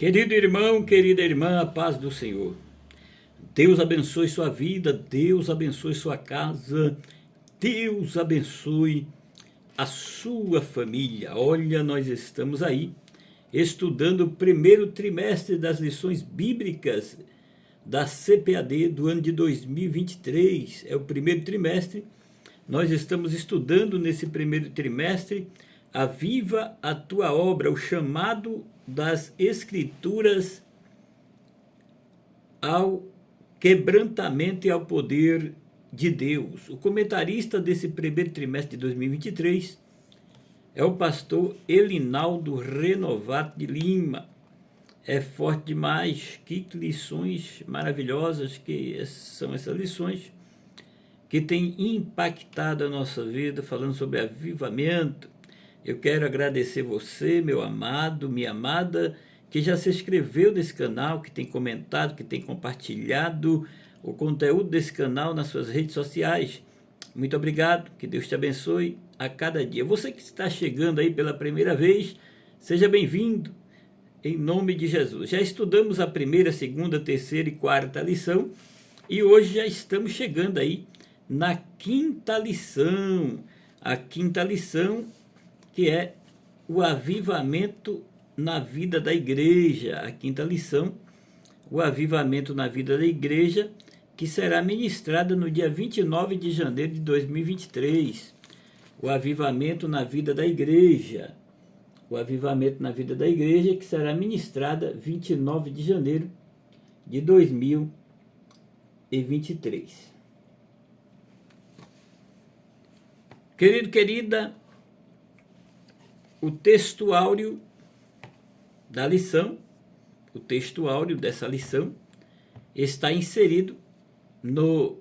Querido irmão, querida irmã, a paz do Senhor. Deus abençoe sua vida, Deus abençoe sua casa, Deus abençoe a sua família. Olha, nós estamos aí estudando o primeiro trimestre das lições bíblicas da CPAD do ano de 2023. É o primeiro trimestre. Nós estamos estudando nesse primeiro trimestre Aviva a tua obra, o chamado das Escrituras ao quebrantamento e ao poder de Deus. O comentarista desse primeiro trimestre de 2023 é o pastor Elinaldo Renovato de Lima. É forte demais, que lições maravilhosas que são essas lições que têm impactado a nossa vida, falando sobre avivamento. Eu quero agradecer você, meu amado, minha amada, que já se inscreveu nesse canal, que tem comentado, que tem compartilhado o conteúdo desse canal nas suas redes sociais. Muito obrigado, que Deus te abençoe a cada dia. Você que está chegando aí pela primeira vez, seja bem-vindo, em nome de Jesus. Já estudamos a primeira, segunda, terceira e quarta lição, e hoje já estamos chegando aí na quinta lição. A quinta lição, que é o avivamento na vida da igreja. A quinta lição, o avivamento na vida da igreja, que será ministrada no dia 29 de janeiro de 2023. O avivamento na vida da igreja. O avivamento na vida da igreja, que será ministrada 29 de janeiro de 2023. Querido, querida, o texto áureo da lição, o texto áureo dessa lição, está inserido no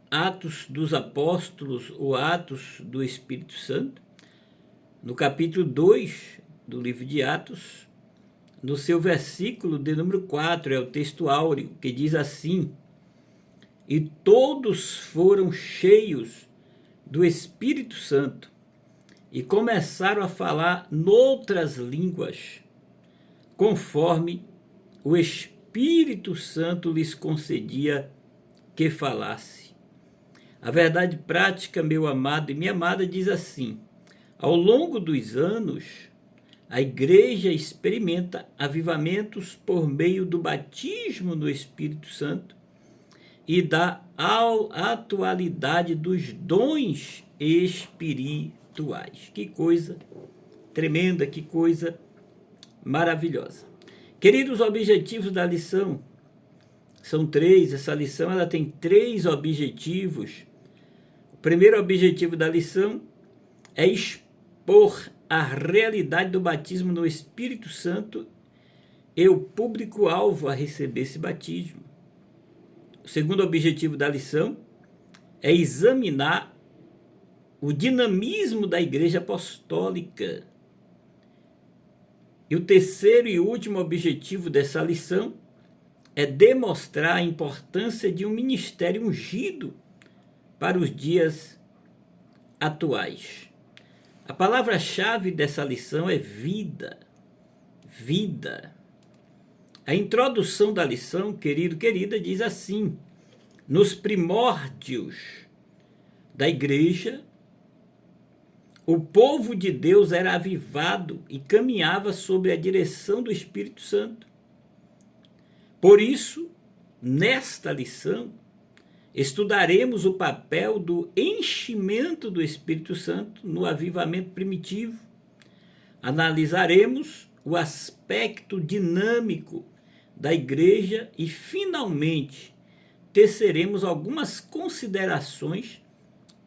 Atos dos Apóstolos, ou Atos do Espírito Santo, no capítulo 2 do livro de Atos, no seu versículo de número 4, é o texto áureo, que diz assim: e todos foram cheios do Espírito Santo, e começaram a falar noutras línguas, conforme o Espírito Santo lhes concedia que falasse. A verdade prática, meu amado e minha amada, diz assim: ao longo dos anos, a igreja experimenta avivamentos por meio do batismo no Espírito Santo e da atualidade dos dons espirituais. Que coisa tremenda, que coisa maravilhosa. Queridos, objetivos da lição são três. Essa lição ela tem três objetivos. O primeiro objetivo da lição é expor a realidade do batismo no Espírito Santo e o público-alvo a receber esse batismo. O segundo objetivo da lição é examinar o dinamismo da Igreja Apostólica. E o terceiro e último objetivo dessa lição é demonstrar a importância de um ministério ungido para os dias atuais. A palavra-chave dessa lição é vida. Vida. A introdução da lição, querido, querida, diz assim: nos primórdios da igreja, o povo de Deus era avivado e caminhava sob a direção do Espírito Santo. Por isso, nesta lição, estudaremos o papel do enchimento do Espírito Santo no avivamento primitivo. Analisaremos o aspecto dinâmico da igreja e, finalmente, teceremos algumas considerações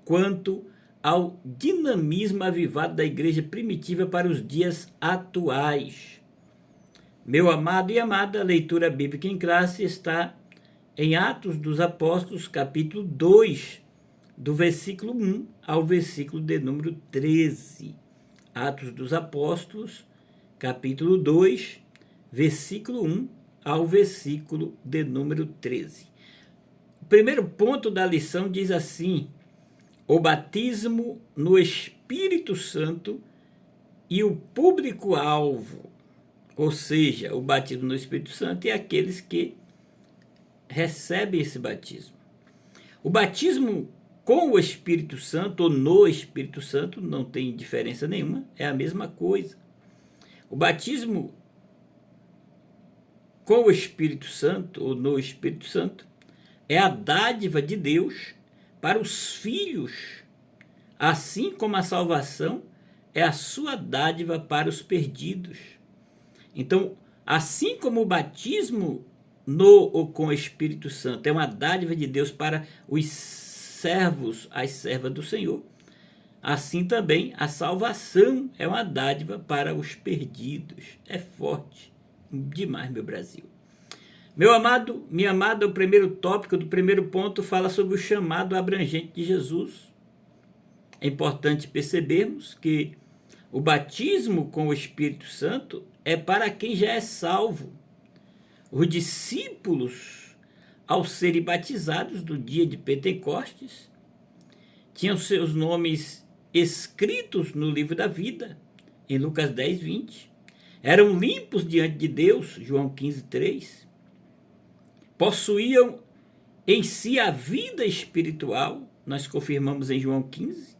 quanto ao dinamismo avivado da igreja primitiva para os dias atuais. Meu amado e amada, a leitura bíblica em classe está em Atos dos Apóstolos, capítulo 2, do versículo 1 ao versículo de número 13. Atos dos Apóstolos, capítulo 2, versículo 1 ao versículo de número 13. O primeiro ponto da lição diz assim: o batismo no Espírito Santo e o público-alvo. ou seja, o batismo no Espírito Santo, e aqueles que recebem esse batismo. O batismo com o Espírito Santo ou no Espírito Santo não tem diferença nenhuma, é a mesma coisa. O batismo com o Espírito Santo ou no Espírito Santo é a dádiva de Deus para os filhos, assim como a salvação é a sua dádiva para os perdidos. Então, assim como o batismo no ou com o Espírito Santo é uma dádiva de Deus para os servos, as servas do Senhor, assim também a salvação é uma dádiva para os perdidos. É forte demais, meu Brasil. Meu amado, minha amada, o primeiro tópico do primeiro ponto fala sobre o chamado abrangente de Jesus. É importante percebermos que o batismo com o Espírito Santo é para quem já é salvo. Os discípulos, ao serem batizados no dia de Pentecostes, tinham seus nomes escritos no livro da vida, em Lucas 10, 20. Eram limpos diante de Deus, João 15, 3. Possuíam em si a vida espiritual, nós confirmamos em João 15.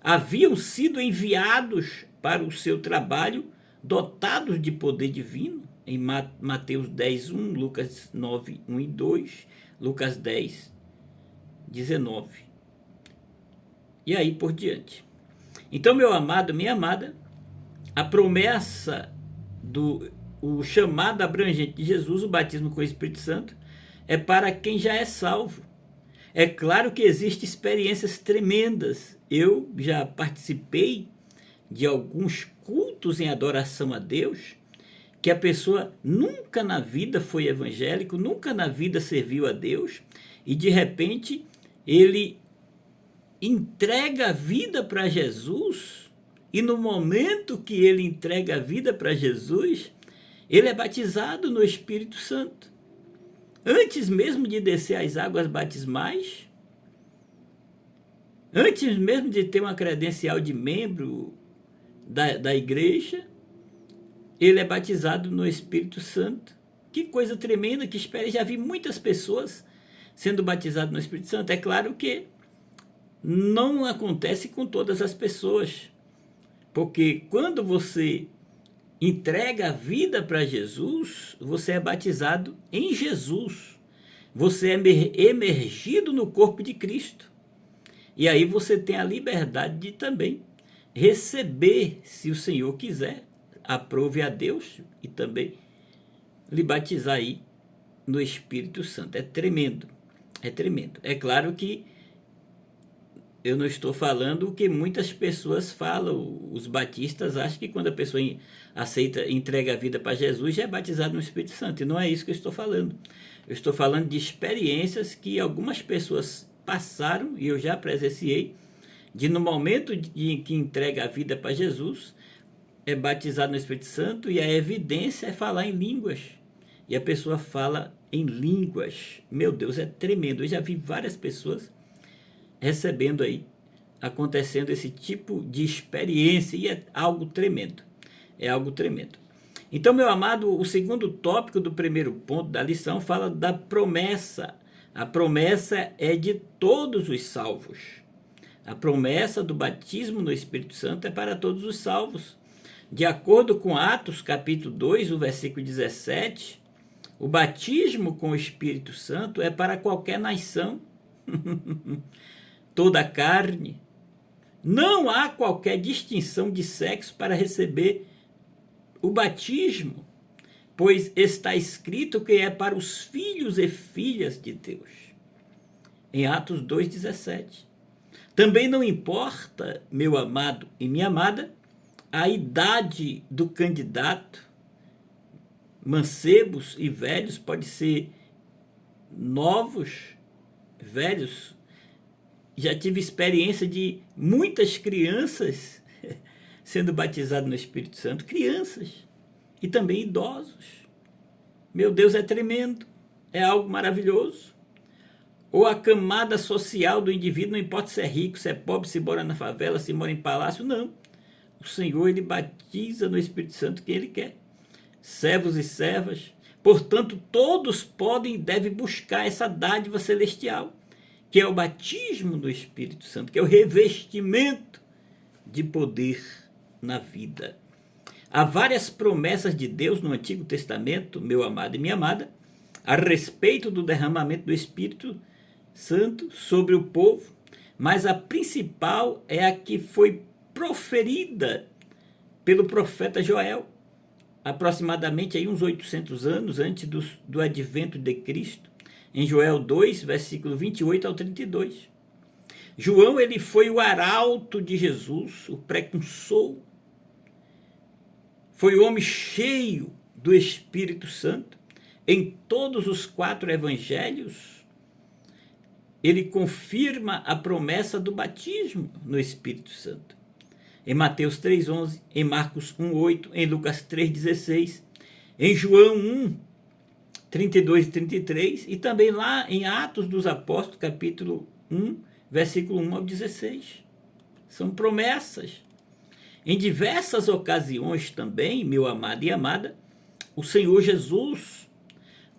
Haviam sido enviados para o seu trabalho, dotados de poder divino, em Mateus 10, 1, Lucas 9, 1 e 2, Lucas 10, 19. E aí por diante. Então, meu amado, minha amada, a promessa o chamado abrangente de Jesus, o batismo com o Espírito Santo, é para quem já é salvo. É claro que existem experiências tremendas. Eu já participei de alguns cultos em adoração a Deus, que a pessoa nunca na vida foi evangélico, nunca na vida serviu a Deus, e de repente ele entrega a vida para Jesus, e no momento que ele entrega a vida para Jesus, ele é batizado no Espírito Santo. Antes mesmo de descer as águas batismais, antes mesmo de ter uma credencial de membro da igreja, ele é batizado no Espírito Santo. Que coisa tremenda, que espera. Já vi muitas pessoas sendo batizadas no Espírito Santo. É claro que não acontece com todas as pessoas, porque quando você entrega a vida para Jesus, você é batizado em Jesus. Você é emergido no corpo de Cristo. E aí você tem a liberdade de também receber, se o Senhor quiser, aprove a Deus, e também lhe batizar aí no Espírito Santo. É tremendo, é tremendo. É claro que eu não estou falando o que muitas pessoas falam. Os batistas acham que quando a pessoa aceita, entrega a vida para Jesus, já é batizado no Espírito Santo. E não é isso que eu estou falando. Eu estou falando de experiências que algumas pessoas passaram, e eu já presenciei, de no momento em que entrega a vida para Jesus, é batizado no Espírito Santo, e a evidência é falar em línguas. E a pessoa fala em línguas. Meu Deus, é tremendo. Eu já vi várias pessoas recebendo aí, acontecendo esse tipo de experiência, e é algo tremendo. É algo tremendo. Então, meu amado, o segundo tópico do primeiro ponto da lição fala da promessa. A promessa é de todos os salvos. A promessa do batismo no Espírito Santo é para todos os salvos. De acordo com Atos, capítulo 2, o versículo 17, o batismo com o Espírito Santo é para qualquer nação, toda a carne. Não há qualquer distinção de sexo para receber o batismo, pois está escrito que é para os filhos e filhas de Deus. Em Atos 2,17. Também não importa, meu amado e minha amada, a idade do candidato. Mancebos e velhos, pode ser novos, velhos. Já tive experiência de muitas crianças sendo batizadas no Espírito Santo, crianças e também idosos. Meu Deus, é tremendo, é algo maravilhoso. Ou a camada social do indivíduo, não importa se é rico, se é pobre, se mora na favela, se mora em palácio, não. o Senhor, ele batiza no Espírito Santo quem ele quer. Servos e servas. Portanto, todos podem e devem buscar essa dádiva celestial, que é o batismo do Espírito Santo, que é o revestimento de poder na vida. Há várias promessas de Deus no Antigo Testamento, meu amado e minha amada, a respeito do derramamento do Espírito Santo sobre o povo, mas a principal é a que foi proferida pelo profeta Joel, aproximadamente aí uns 800 anos antes do advento de Cristo, em Joel 2, versículo 28 ao 32. João, ele foi o arauto de Jesus, o precursor, foi o homem cheio do Espírito Santo. Em todos os 4 evangelhos, ele confirma a promessa do batismo no Espírito Santo. Em Mateus 3,11, em Marcos 1,8, em Lucas 3,16, em João 1, 32 e 33, e também lá em Atos dos Apóstolos, capítulo 1, versículo 1 ao 16. São promessas. Em diversas ocasiões também, meu amado e amada, o Senhor Jesus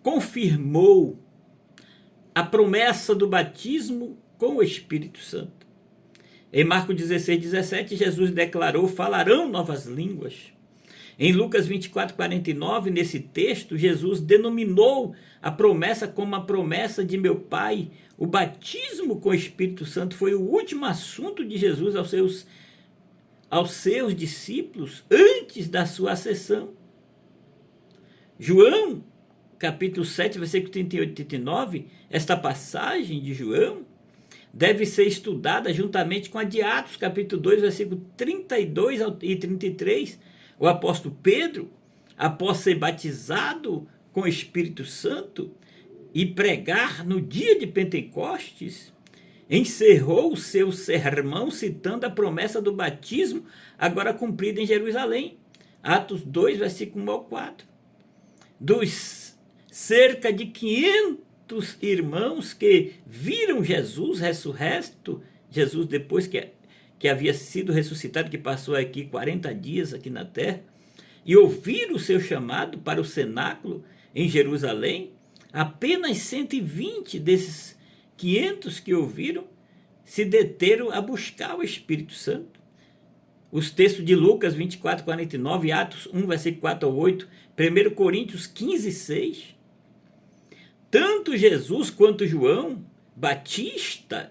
confirmou a promessa do batismo com o Espírito Santo. Em Marcos 16, 17, Jesus declarou: falarão novas línguas. Em Lucas 24, 49, nesse texto, Jesus denominou a promessa como a promessa de meu Pai. O batismo com o Espírito Santo foi o último assunto de Jesus aos seus discípulos antes da sua ascensão. João, capítulo 7, versículo 38 e 39, esta passagem de João deve ser estudada juntamente com a de Atos, capítulo 2, versículo 32 e 33. O apóstolo Pedro, após ser batizado com o Espírito Santo e pregar no dia de Pentecostes, encerrou o seu sermão citando a promessa do batismo agora cumprida em Jerusalém. Atos 2, versículo 1 ao 4. Dos cerca de 500 irmãos que viram Jesus ressurreto, Jesus depois que havia sido ressuscitado, que passou aqui 40 dias aqui na terra, e ouviram o seu chamado para o cenáculo em Jerusalém, apenas 120 desses 500 que ouviram se deteram a buscar o Espírito Santo. Os textos de Lucas 24, 49, Atos 1, versículo 4 ao 8, 1 Coríntios 15, 6. Tanto Jesus quanto João Batista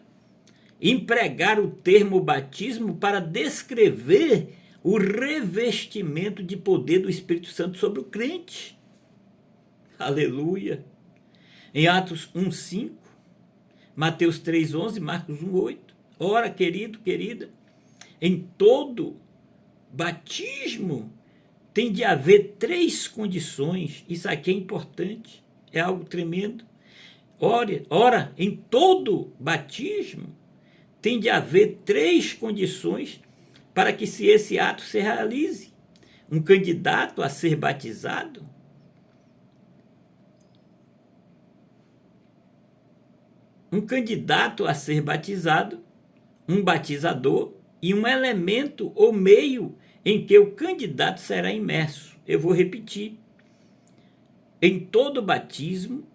empregaram o termo batismo para descrever o revestimento de poder do Espírito Santo sobre o crente. Aleluia! Em Atos 1, 5, Mateus 3, 11, Marcos 1, 8. Ora, querido, querida, em todo batismo tem de haver 3 condições. Isso aqui é importante, é algo tremendo. Ora, em todo batismo tem de haver 3 condições para que esse ato se realize. Um candidato a ser batizado um batizador e um elemento ou meio em que o candidato será imerso. Eu vou repetir. Em todo batismo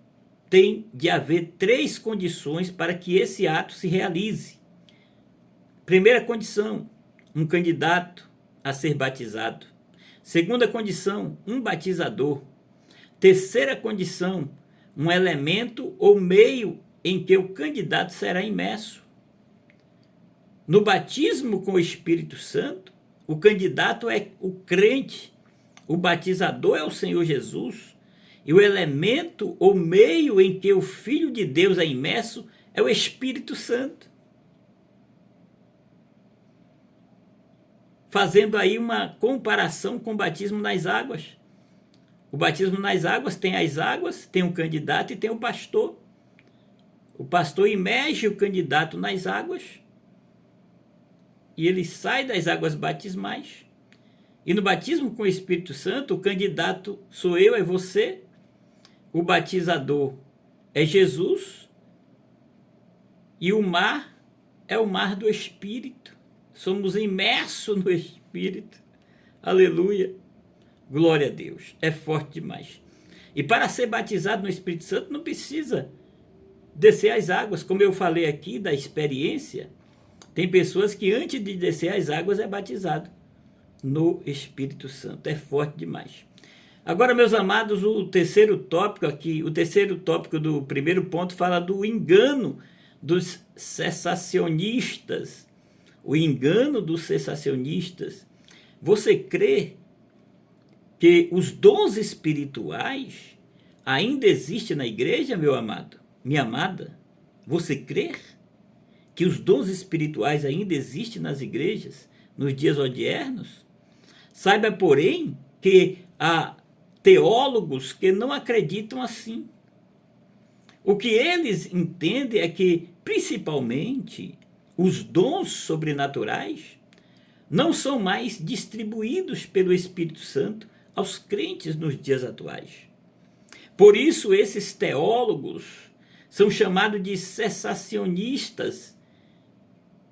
tem de haver 3 condições para que esse ato se realize. Primeira condição, um candidato a ser batizado. Segunda condição, um batizador. Terceira condição, um elemento ou meio em que o candidato será imerso. No batismo com o Espírito Santo, o candidato é o crente, o batizador é o Senhor Jesus, e o elemento ou meio em que o Filho de Deus é imerso é o Espírito Santo. Fazendo aí uma comparação com o batismo nas águas. O batismo nas águas, tem as águas, tem o candidato e tem o pastor. O pastor imerge o candidato nas águas e ele sai das águas batismais. E no batismo com o Espírito Santo, o candidato sou eu, é você. O batizador é Jesus. E o mar é o mar do Espírito. Somos imersos no Espírito. Espírito. Aleluia. Glória a Deus. É forte demais. E para ser batizado no Espírito Santo não precisa descer as águas. Como eu falei aqui da experiência, tem pessoas que antes de descer as águas é batizado no Espírito Santo. É forte demais. Agora, meus amados, o terceiro tópico do primeiro ponto fala do engano dos cessacionistas. O engano dos cessacionistas. Você crê que os dons espirituais ainda existem na igreja, meu amado? Minha amada? Você crê que os dons espirituais ainda existem nas igrejas nos dias odiernos? Saiba, porém, que há teólogos que não acreditam assim. O que eles entendem é que, principalmente, os dons sobrenaturais não são mais distribuídos pelo Espírito Santo aos crentes nos dias atuais. Por isso, esses teólogos são chamados de cessacionistas.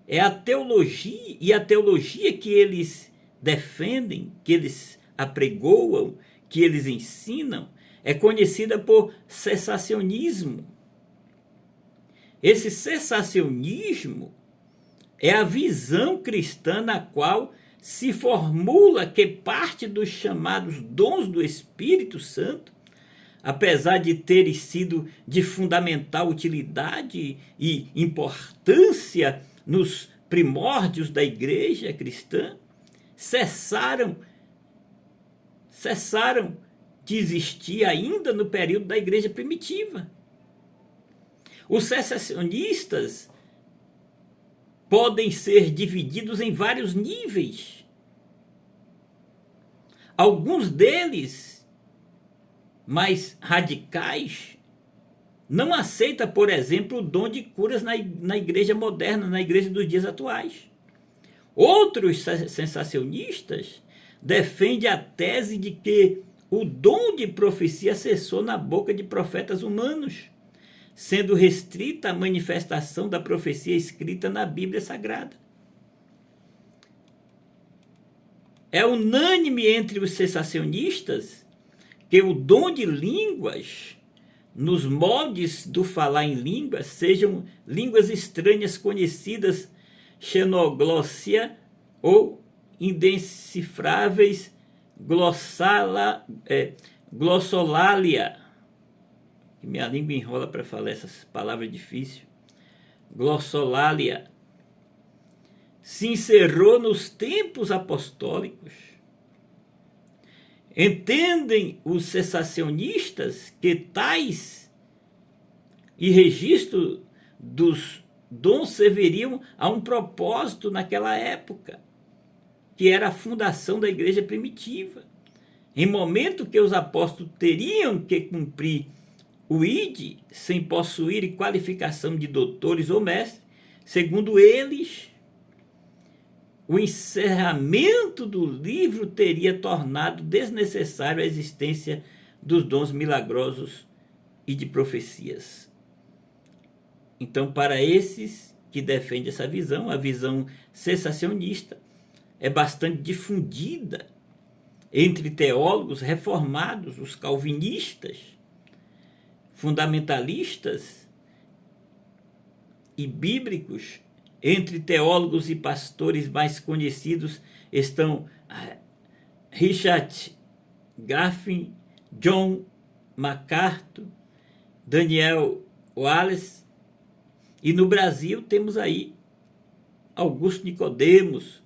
É a teologia que eles defendem, que eles apregoam, que eles ensinam, é conhecida por cessacionismo. Esse cessacionismo é a visão cristã na qual se formula que parte dos chamados dons do Espírito Santo, apesar de terem sido de fundamental utilidade e importância nos primórdios da igreja cristã, cessaram de existir ainda no período da igreja primitiva. Os cessacionistas podem ser divididos em vários níveis. Alguns deles, mais radicais, não aceitam, por exemplo, o dom de curas na igreja moderna, na igreja dos dias atuais. Outros sensacionistas defendem a tese de que o dom de profecia cessou na boca de profetas humanos, sendo restrita a manifestação da profecia escrita na Bíblia Sagrada. É unânime entre os cessacionistas que o dom de línguas, nos moldes do falar em línguas, sejam línguas estranhas conhecidas, xenoglossia ou indecifráveis glossolalia. Minha língua enrola para falar essas palavras difíceis. Glossolalia. Se encerrou nos tempos apostólicos. Entendem os cessacionistas que tais e registro dos dons serviriam a um propósito naquela época, que era a fundação da igreja primitiva. Em momento que os apóstolos teriam que cumprir o ide, sem possuir qualificação de doutores ou mestres, segundo eles, o encerramento do livro teria tornado desnecessário a existência dos dons milagrosos e de profecias. Então, para esses que defendem essa visão, a visão cessacionista é bastante difundida entre teólogos reformados, os calvinistas, fundamentalistas e bíblicos. Entre teólogos e pastores mais conhecidos estão Richard Gaffin, John MacArthur, Daniel Wallace, e no Brasil temos aí Augusto Nicodemos,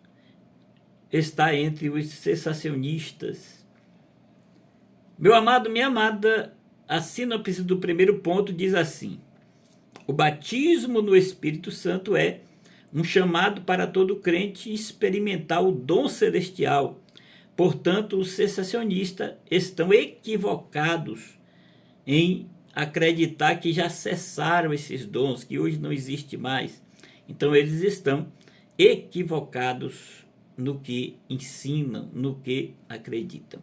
está entre os cessacionistas. Meu amado, minha amada, a sinopse do primeiro ponto diz assim: o batismo no Espírito Santo é um chamado para todo crente experimentar o dom celestial. Portanto, os cessacionistas estão equivocados em acreditar que já cessaram esses dons, que hoje não existe mais. Então, eles estão equivocados no que ensinam, no que acreditam.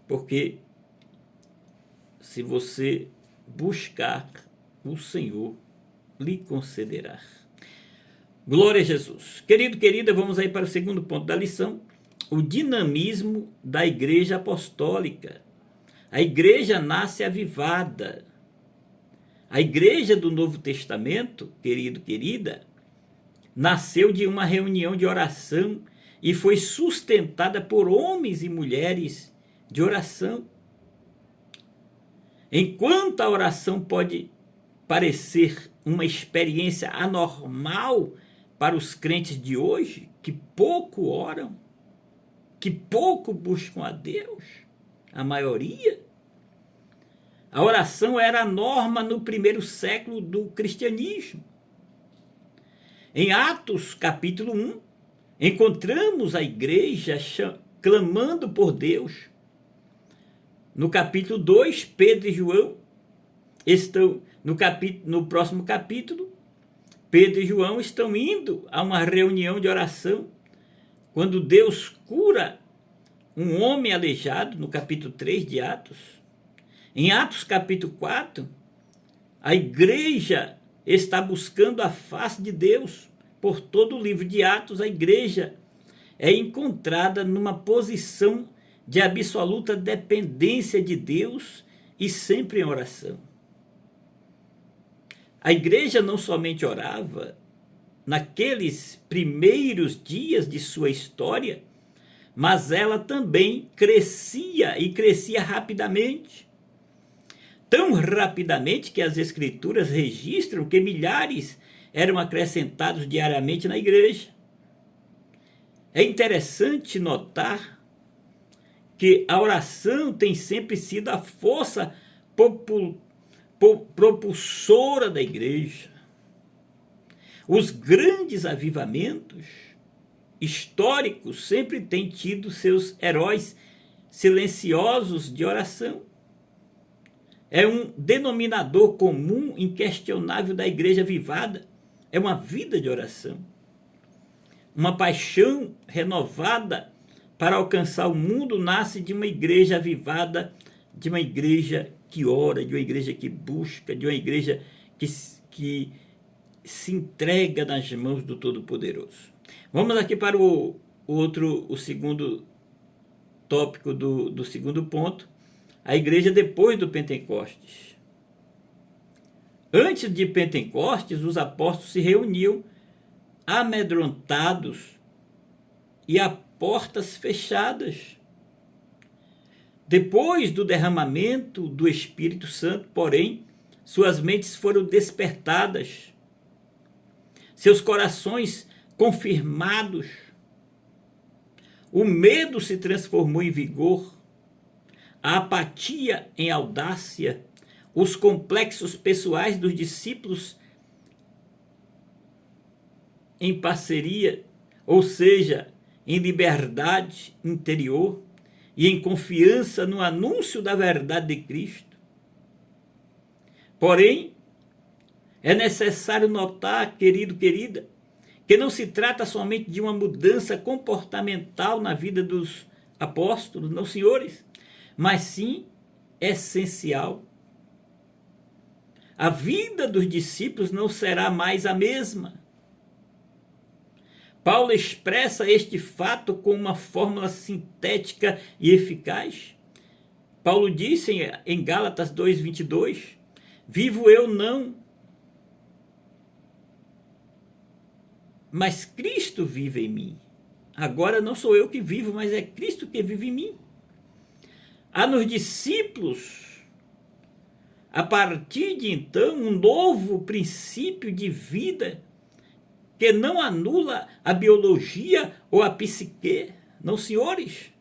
Porque se você buscar, o Senhor lhe concederá. Glória a Jesus. Querido, querida, vamos aí para o segundo ponto da lição. o dinamismo da igreja apostólica. A igreja nasce avivada. A igreja do Novo Testamento, querido, querida, nasceu de uma reunião de oração e foi sustentada por homens e mulheres de oração. Enquanto a oração pode parecer uma experiência anormal para os crentes de hoje, que pouco oram, que pouco buscam a Deus, a maioria, a oração era a norma no primeiro século do cristianismo. Em Atos capítulo 1, encontramos a igreja clamando por Deus. No capítulo 2, Pedro e João estão, no próximo capítulo, Pedro e João estão indo a uma reunião de oração, quando Deus cura um homem aleijado, no capítulo 3 de Atos. Em Atos capítulo 4, a igreja está buscando a face de Deus. Por todo o livro de Atos, a igreja é encontrada numa posição de absoluta dependência de Deus e sempre em oração. A igreja não somente orava naqueles primeiros dias de sua história, mas ela também crescia e crescia rapidamente. Tão rapidamente que as escrituras registram que milhares eram acrescentados diariamente na igreja. É interessante notar que a oração tem sempre sido a força propulsora da igreja. Os grandes avivamentos históricos sempre têm tido seus heróis silenciosos de oração. É um denominador comum inquestionável da igreja avivada. É uma vida de oração. Uma paixão renovada para alcançar o mundo nasce de uma igreja avivada, de uma igreja que ora, de uma igreja que busca, de uma igreja que se entrega nas mãos do Todo-Poderoso. Vamos aqui para o segundo tópico do segundo ponto. A igreja depois do Pentecostes. Antes de Pentecostes, os apóstolos se reuniam amedrontados e a portas fechadas. Depois do derramamento do Espírito Santo, porém, suas mentes foram despertadas, seus corações confirmados, o medo se transformou em vigor, a apatia em audácia, os complexos pessoais dos discípulos em parceria, ou seja, em liberdade interior e em confiança no anúncio da verdade de Cristo. Porém, é necessário notar, querido, querida, que não se trata somente de uma mudança comportamental na vida dos apóstolos, não, senhores, mas sim essencial. A vida dos discípulos não será mais a mesma. Paulo expressa este fato com uma fórmula sintética e eficaz. Paulo disse em Gálatas 2:22, vivo eu não, mas Cristo vive em mim. Agora não sou eu que vivo, mas é Cristo que vive em mim. Há nos discípulos, a partir de então, um novo princípio de vida que não anula a biologia ou a psique, não, senhores,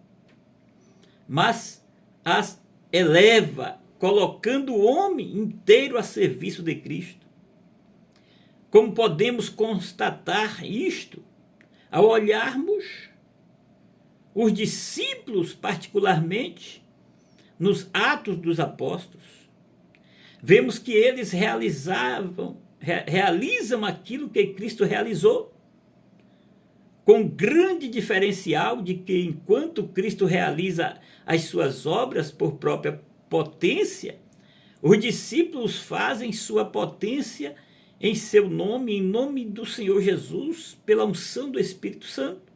mas as eleva, colocando o homem inteiro a serviço de Cristo. Como podemos constatar isto? Ao olharmos os discípulos, particularmente, nos Atos dos Apóstolos, vemos que eles realizam aquilo que Cristo realizou, com grande diferencial de que enquanto Cristo realiza as suas obras por própria potência, os discípulos fazem sua potência em seu nome, em nome do Senhor Jesus, pela unção do Espírito Santo.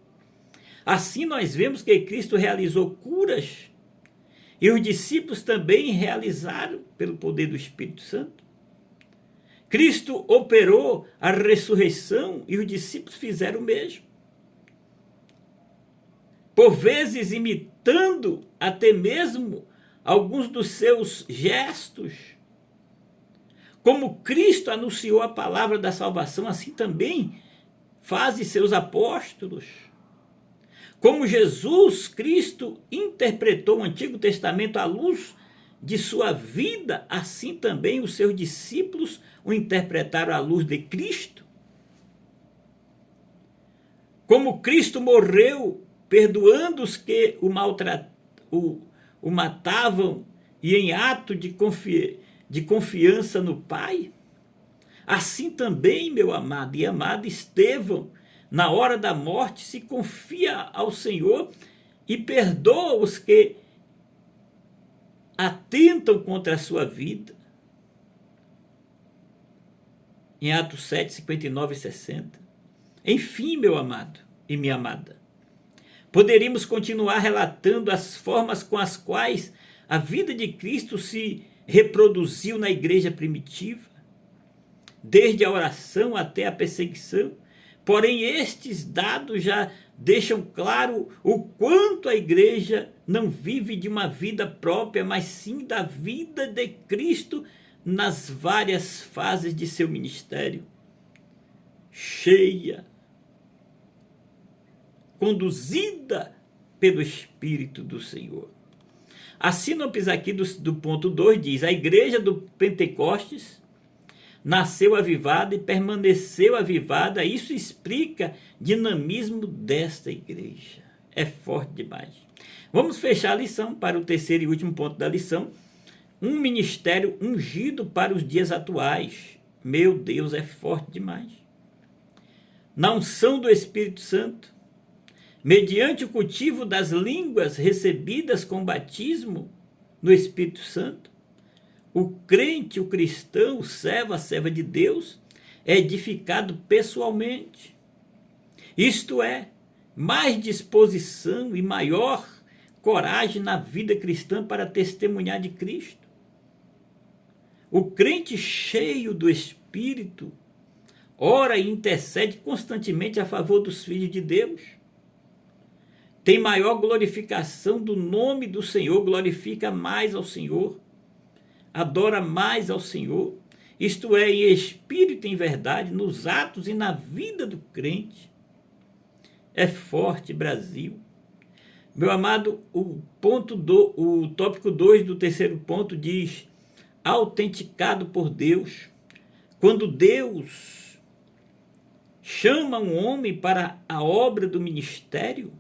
Assim nós vemos que Cristo realizou curas e os discípulos também realizaram pelo poder do Espírito Santo. Cristo operou a ressurreição e os discípulos fizeram o mesmo. Por vezes imitando até mesmo alguns dos seus gestos. Como Cristo anunciou a palavra da salvação, assim também fazem seus apóstolos. Como Jesus Cristo interpretou o Antigo Testamento à luz de sua vida, assim também os seus discípulos o interpretaram à luz de Cristo. Como Cristo morreu perdoando os que o matavam e em ato de confiança no Pai, assim também, meu amado e amada, Estevão, na hora da morte, se confia ao Senhor e perdoa os que atentam contra a sua vida. Em Atos 7, 59 e 60. Enfim, meu amado e minha amada, poderíamos continuar relatando as formas com as quais a vida de Cristo se reproduziu na igreja primitiva, desde a oração até a perseguição. Porém, estes dados já deixam claro o quanto a igreja não vive de uma vida própria, mas sim da vida de Cristo nas várias fases de seu ministério, cheia, conduzida pelo Espírito do Senhor. A sinopse aqui do ponto 2 diz: a igreja do Pentecostes nasceu avivada e permaneceu avivada. Isso explica o dinamismo desta igreja. É forte demais. Vamos fechar a lição para o terceiro e último ponto da lição. Um ministério ungido para os dias atuais. Meu Deus, é forte demais. Na unção do Espírito Santo, mediante o cultivo das línguas recebidas com batismo no Espírito Santo, o crente, o cristão, o servo, a serva de Deus, é edificado pessoalmente. Isto é, mais disposição e maior coragem na vida cristã para testemunhar de Cristo. O crente cheio do Espírito ora e intercede constantemente a favor dos filhos de Deus. Tem maior glorificação do nome do Senhor, glorifica mais ao Senhor, adora mais ao Senhor, isto é, em espírito e em verdade, nos atos e na vida do crente. É forte, Brasil. Meu amado, o tópico 2 do terceiro ponto diz: autenticado por Deus. Quando Deus chama um homem para a obra do ministério,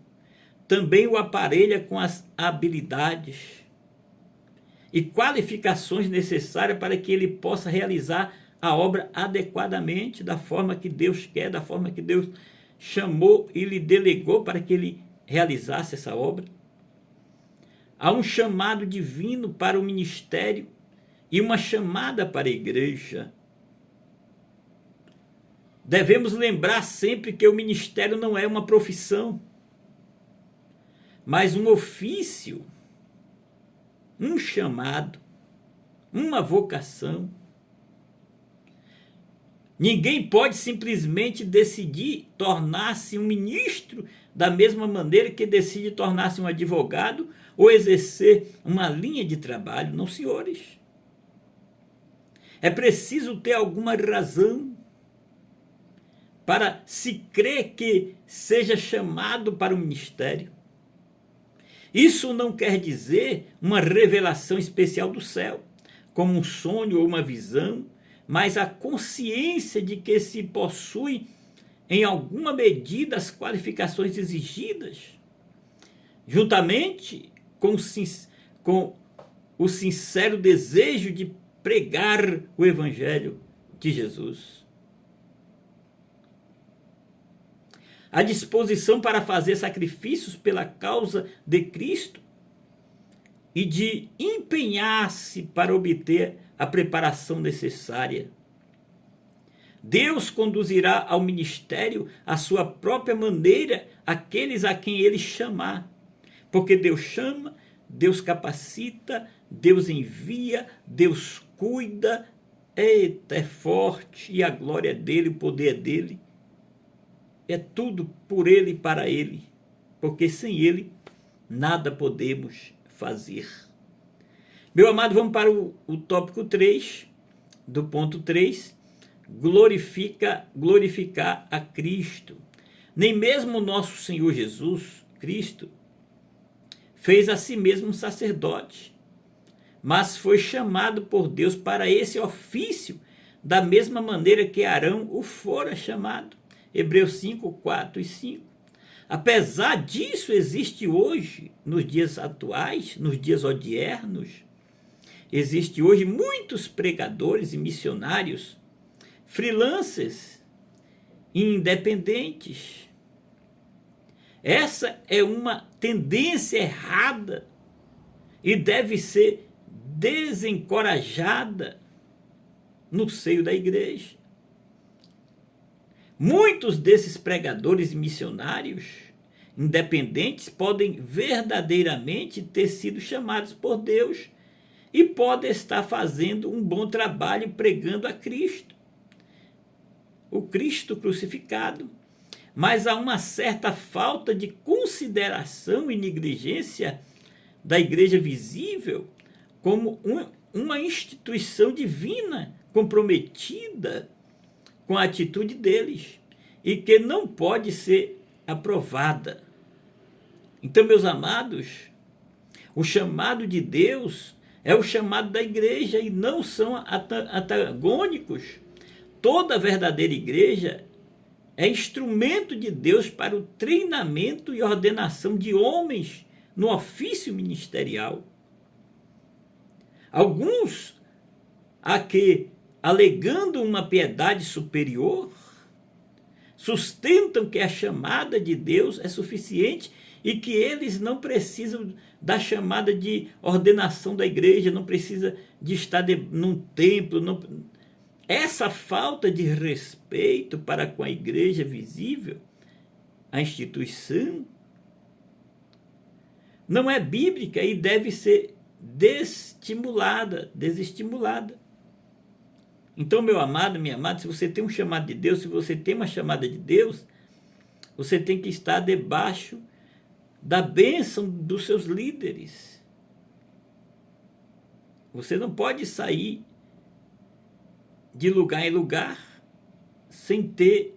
também o aparelha com as habilidades e qualificações necessárias para que ele possa realizar a obra adequadamente, da forma que Deus quer, da forma que Deus chamou e lhe delegou para que ele realizasse essa obra. Há um chamado divino para o ministério e uma chamada para a igreja. Devemos lembrar sempre que o ministério não é uma profissão, mas um ofício, um chamado, uma vocação. Ninguém pode simplesmente decidir tornar-se um ministro da mesma maneira que decide tornar-se um advogado ou exercer uma linha de trabalho. Não, senhores. É preciso ter alguma razão para se crer que seja chamado para o ministério. Isso não quer dizer uma revelação especial do céu, como um sonho ou uma visão, mas a consciência de que se possui em alguma medida as qualificações exigidas, juntamente com o sincero desejo de pregar o Evangelho de Jesus. A disposição para fazer sacrifícios pela causa de Cristo e de empenhar-se para obter a preparação necessária. Deus conduzirá ao ministério à sua própria maneira aqueles a quem ele chamar. Porque Deus chama, Deus capacita, Deus envia, Deus cuida. Eita, é forte, e a glória é dele, o poder é dele. É tudo por ele e para ele, porque sem ele nada podemos fazer. Meu amado, vamos para o tópico 3, do ponto 3, glorificar a Cristo. Nem mesmo o nosso Senhor Jesus Cristo fez a si mesmo um sacerdote, mas foi chamado por Deus para esse ofício, da mesma maneira que Arão o fora chamado. Hebreus 5, 4 e 5. Apesar disso, existe hoje, nos dias atuais, nos dias odiernos, existe hoje muitos pregadores e missionários, freelancers, independentes. Essa é uma tendência errada e deve ser desencorajada no seio da igreja. Muitos desses pregadores e missionários independentes podem verdadeiramente ter sido chamados por Deus e podem estar fazendo um bom trabalho pregando a Cristo, o Cristo crucificado, mas há uma certa falta de consideração e negligência da igreja visível como uma instituição divina comprometida com a atitude deles e que não pode ser aprovada. Então, meus amados, o chamado de Deus é o chamado da igreja e não são antagônicos. Toda verdadeira igreja é instrumento de Deus para o treinamento e ordenação de homens no ofício ministerial. Alguns a que, alegando uma piedade superior, sustentam que a chamada de Deus é suficiente e que eles não precisam da chamada de ordenação da igreja, não precisa de estar num templo. Essa falta de respeito para com a igreja visível, a instituição, não é bíblica e deve ser desestimulada. Então, meu amado, minha amada, se você tem um chamado de Deus, se você tem uma chamada de Deus, você tem que estar debaixo da bênção dos seus líderes. Você não pode sair de lugar em lugar sem ter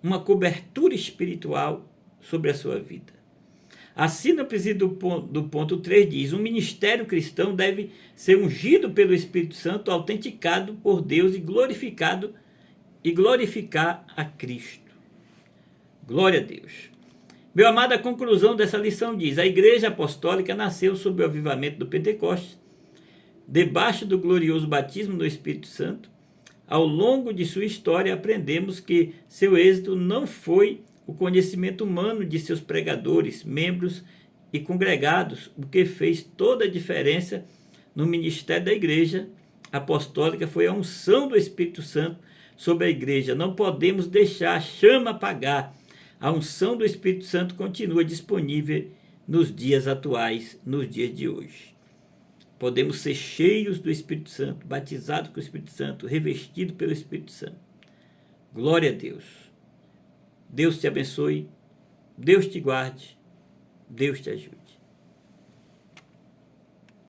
uma cobertura espiritual sobre a sua vida. A síntese do ponto 3 diz: um ministério cristão deve ser ungido pelo Espírito Santo, autenticado por Deus e glorificar a Cristo. Glória a Deus. Meu amado, a conclusão dessa lição diz: a igreja apostólica nasceu sob o avivamento do Pentecostes, debaixo do glorioso batismo no Espírito Santo. Ao longo de sua história, aprendemos que seu êxito não foi o conhecimento humano de seus pregadores, membros e congregados. O que fez toda a diferença no ministério da igreja apostólica foi a unção do Espírito Santo sobre a igreja. Não podemos deixar a chama apagar. A unção do Espírito Santo continua disponível nos dias atuais, nos dias de hoje. Podemos ser cheios do Espírito Santo, batizados com o Espírito Santo, revestidos pelo Espírito Santo. Glória a Deus. Deus te abençoe, Deus te guarde, Deus te ajude.